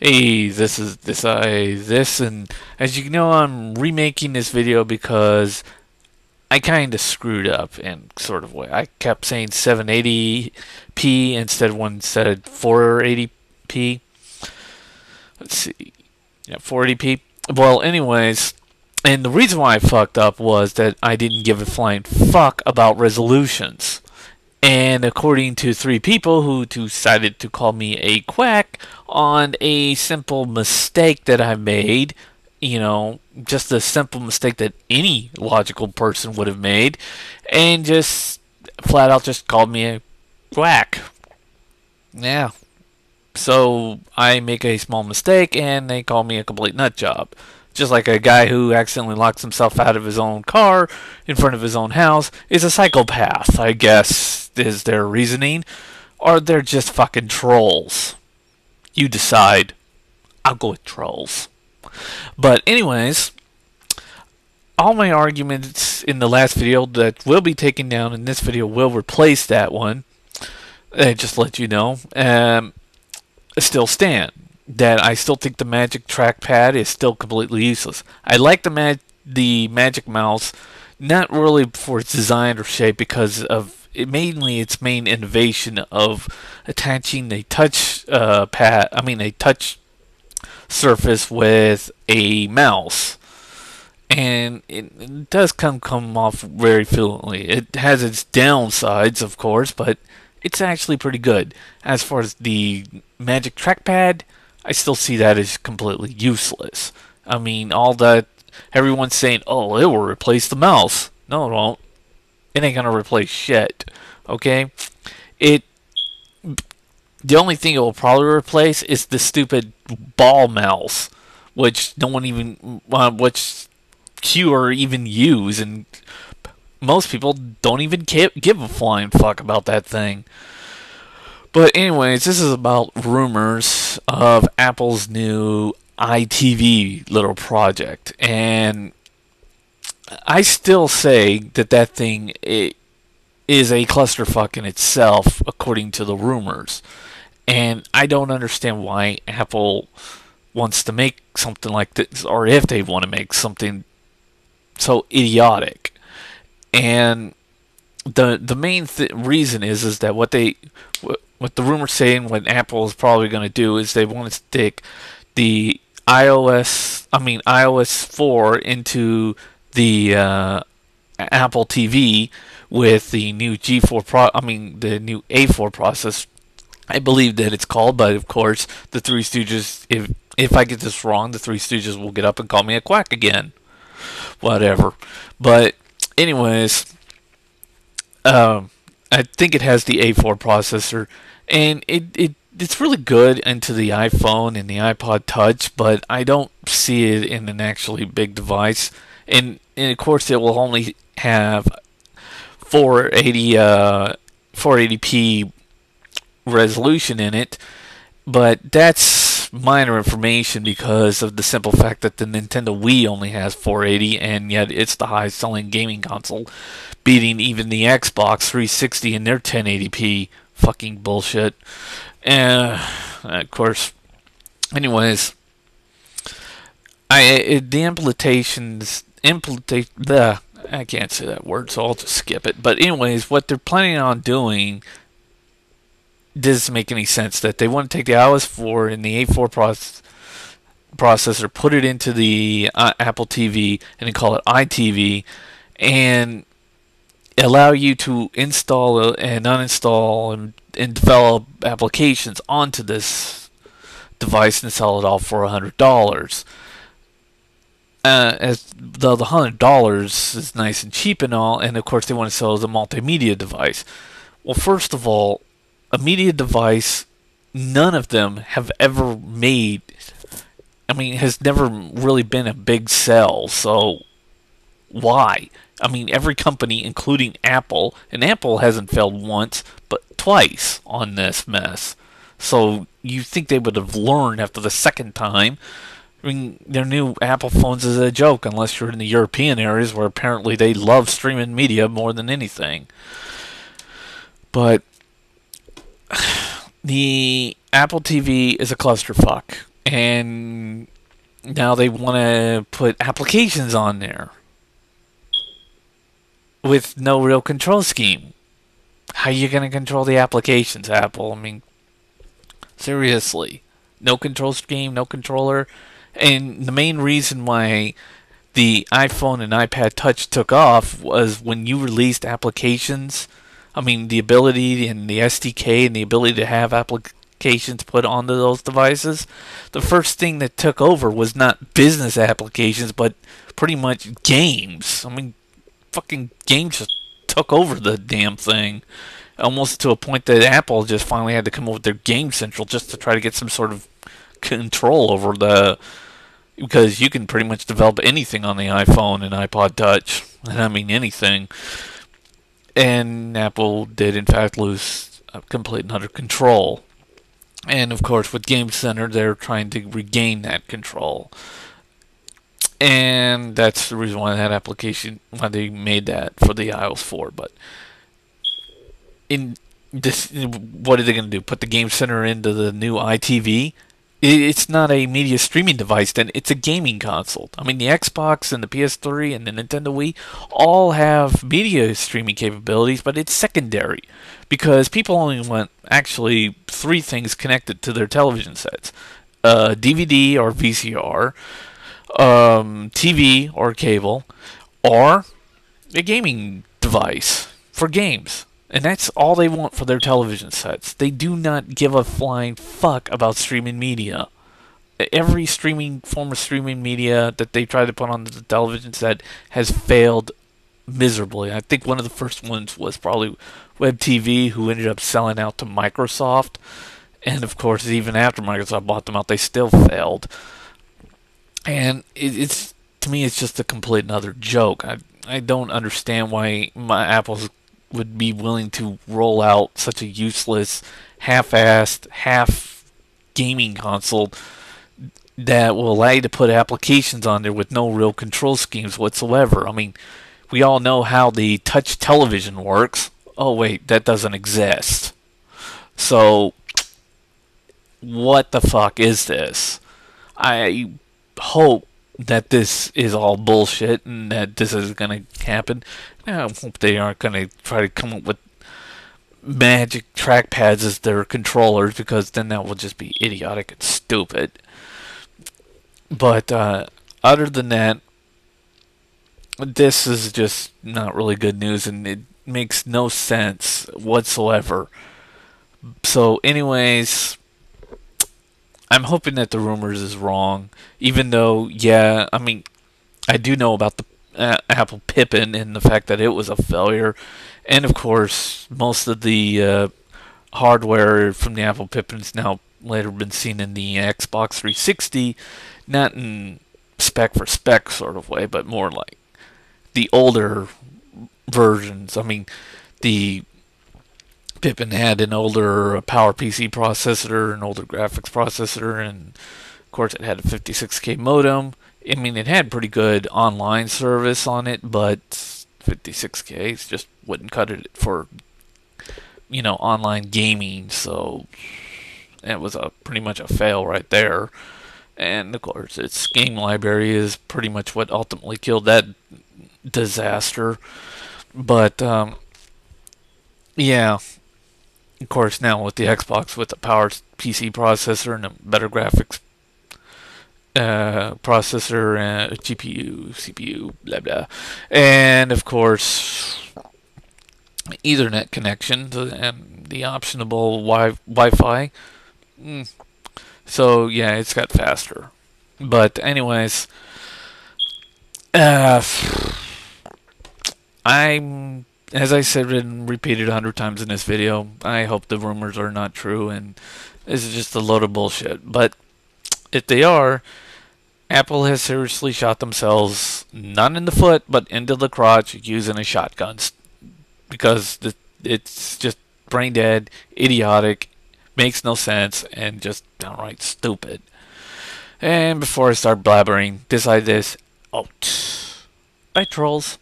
Hey, this, and as you know, I'm remaking this video because I kind of screwed up in sort of way. I kept saying 780p instead of 480p. Let's see, yeah, 480p. Well, anyways, and the reason why I fucked up was that I didn't give a flying fuck about resolutions. And according to three people who decided to call me a quack on a simple mistake that I made, just a simple mistake that any logical person would have made, and just flat out just called me a quack. Yeah. So I make a small mistake and they call me a complete nut job. Just like a guy who accidentally locks himself out of his own car in front of his own house is a psychopath, I guess, is their reasoning. Or they're just fucking trolls. You decide. I'll go with trolls. But anyways, all my arguments in the last video that will be taken down in this video will replace that one. Just to let you know. Still stand. That I still think the magic trackpad is still completely useless. I like the magic mouse, not really for its design or shape, because of mainly its main innovation of attaching a touch a touch surface with a mouse, and it does come off very fluently. It has its downsides, of course, but it's actually pretty good. As far as the magic trackpad, I still see that as completely useless. I mean, all that everyone's saying, oh, it will replace the mouse. No, it won't. It ain't gonna replace shit. Okay? The only thing it will probably replace is the stupid ball mouse, which no one even, which Q or even use, and most people don't even give a flying fuck about that thing. But anyways, this is about rumors of Apple's new iTV little project, and I still say that thing is a clusterfuck in itself, according to the rumors. And I don't understand why Apple wants to make something like this, or if they want to make something so idiotic. And the main reason is that what the rumors saying what Apple is probably going to do is they want to stick the iOS 4 into the Apple TV with the new the new A4 process. I believe that it's called, but of course the Three Stooges, if I get this wrong, the Three Stooges will get up and call me a quack again. Whatever. But anyways, I think it has the A4 processor, and it's really good into the iPhone and the iPod Touch, but I don't see it in an actually big device. And of course, it will only have 480p resolution in it, but that's minor information because of the simple fact that the Nintendo Wii only has 480, and yet it's the highest selling gaming console, beating even the Xbox 360 in their 1080p fucking bullshit. And of course, anyways, I can't say that word, so I'll just skip it. But anyways, what they're planning on doing doesn't make any sense. That they want to take the iOS 4 and the A4 processor, put it into the Apple TV, and then call it iTV, and allow you to install and uninstall and develop applications onto this device and sell it all for $100. As though the $100 is nice and cheap and all, and of course they want to sell it as a multimedia device. Well, first of all, a media device, none of them have ever made, has never really been a big sell, so why? Every company, including Apple, and Apple hasn't failed once, but twice on this mess. So you think they would have learned after the second time? Their new Apple phones is a joke, unless you're in the European areas where apparently they love streaming media more than anything. But the Apple TV is a clusterfuck. And now they want to put applications on there with no real control scheme. How are you going to control the applications, Apple? I mean, seriously. No control scheme, no controller. And the main reason why the iPhone and iPad Touch took off was when you released applications. I mean, the ability and the SDK and the ability to have applications put onto those devices. The first thing that took over was not business applications, but pretty much games. I mean, fucking games just took over the damn thing. Almost to a point that Apple just finally had to come up with their Game Central just to try to get some sort of control over the, because you can pretty much develop anything on the iPhone and iPod Touch, and I mean anything. And Apple did in fact lose complete and utter control. And of course, with Game Center, they're trying to regain that control. And that's the reason why that application, why they made that for the iOS 4. But in this, what are they going to do? Put the Game Center into the new iTV? It's not a media streaming device, then it's a gaming console. I mean, the Xbox and the PS3 and the Nintendo Wii all have media streaming capabilities, but it's secondary because people only want actually three things connected to their television sets: DVD or VCR, TV or cable, or a gaming device for games. And that's all they want for their television sets. They do not give a flying fuck about streaming media. Every form of streaming media that they try to put on the television set has failed miserably. I think one of the first ones was probably WebTV, who ended up selling out to Microsoft. And of course, even after Microsoft bought them out, they still failed. And it's, to me, it's just a complete and utter joke. I don't understand why Apple's would be willing to roll out such a useless, half-assed, half gaming console that will allow you to put applications on there with no real control schemes whatsoever. I mean, we all know how the touch television works. Oh wait, that doesn't exist. So, what the fuck is this? I hope that this is all bullshit and that this is going to happen. I hope they aren't going to try to come up with magic trackpads as their controllers, because then that will just be idiotic and stupid. But other than that, this is just not really good news, and it makes no sense whatsoever. So anyways, I'm hoping that the rumors is wrong, even though, yeah, I mean, I do know about the Apple Pippin and the fact that it was a failure. And of course, most of the hardware from the Apple Pippin's now later been seen in the Xbox 360, not in spec for spec sort of way, but more like the older versions. I mean, the Pippin had an older PowerPC processor, an older graphics processor, and of course it had a 56K modem. I mean, it had pretty good online service on it, but 56K just wouldn't cut it for, online gaming. So it was pretty much a fail right there. And of course, its game library is pretty much what ultimately killed that disaster. But yeah, of course, now with the Xbox with a power PC processor and a better graphics processor, GPU, CPU, blah blah, and of course Ethernet connection and the optionable Wi-Fi. So yeah, it's got faster. But anyways, I'm, as I said and repeated 100 times in this video, I hope the rumors are not true and this is just a load of bullshit. But if they are, Apple has seriously shot themselves, not in the foot, but into the crotch using a shotgun. Because it's just brain dead, idiotic, makes no sense, and just downright stupid. And before I start blabbering, decide this out. Bye, trolls.